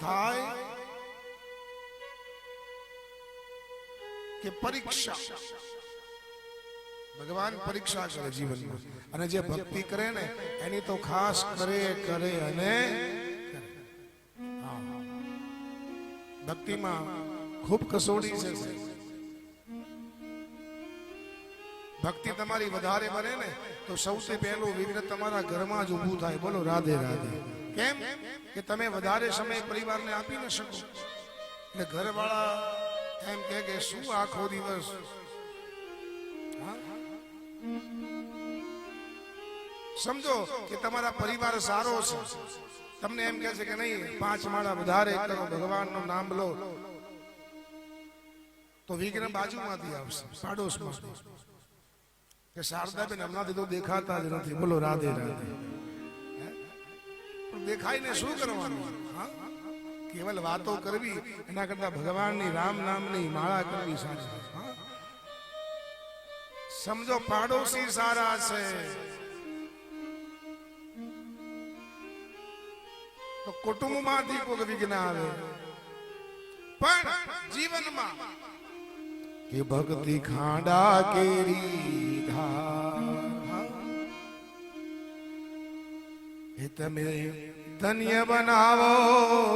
થાય કે પરીક્ષા, ભગવાન પરીક્ષા કરે જીવનમાં, અને જે ભક્તિ કરે ને એની તો ખાસ કરે અને ભક્તિમાં ખૂબ કસોટી છે. ભક્તિ તમારી વધારે બને ને તો સૌથી પહેલું વિઘ્ન તમારા ઘરમાં જ ઊભું થાય. બોલો રાધે રાધે. કેમ કે તમે વધારે સમય પરિવારને આપી ન શકો, એટલે ઘરવાળા એમ કે શું આખો દિવસ સમજો કે તમારા પરિવાર સારો છે, તમને એમ કહે છે કે નહીં 5 માળા વધારે કરો, ભગવાનનું નામ લો, તો વિઘ્ન બાજુમાંથી આવશે, પાડોશમાંથી કે શારદાબેન હમણાંથી તો દેખાતા જ નથી. બોલો રાધે રાધે. દેખાઈને શું કરવાનું? કેવલ વાતો કરવી એના કરતા ભગવાનની રામ નામની માળા કરવી સારી. સમજો પાડોશી સારા છે તો કુટુંબમાંથી કોઈ વિઘ્ન આવે, પણ જીવનમાં કે ભક્તિ ખાંડા કેરી ધાર, એ તમે ધન્ય બનાવો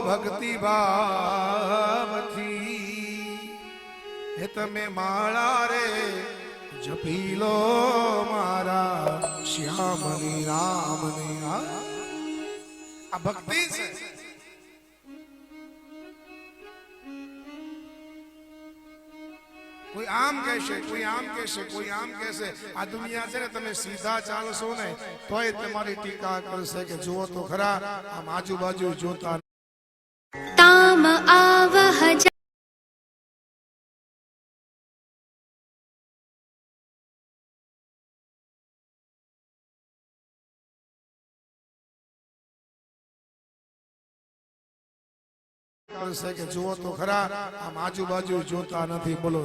ભક્તિ ભાવથી, એ તમે માળા રે જપી લો મારા શ્યામની રામની. આ ભક્તિ છે. કોઈ આમ કહેશે, કોઈ આમ કહેશે, કોઈ આમ કહેશે. આ દુનિયા છે ને, તમે સીધા ચાલશો ને તોય તમારી ટીકા કરશે કે જુઓ તો ખરા આમ આજુબાજુ જોતા. તામ આવહ કરશે કે જુઓ તો ખરા આમ આજુબાજુ જોતા નથી. બોલો.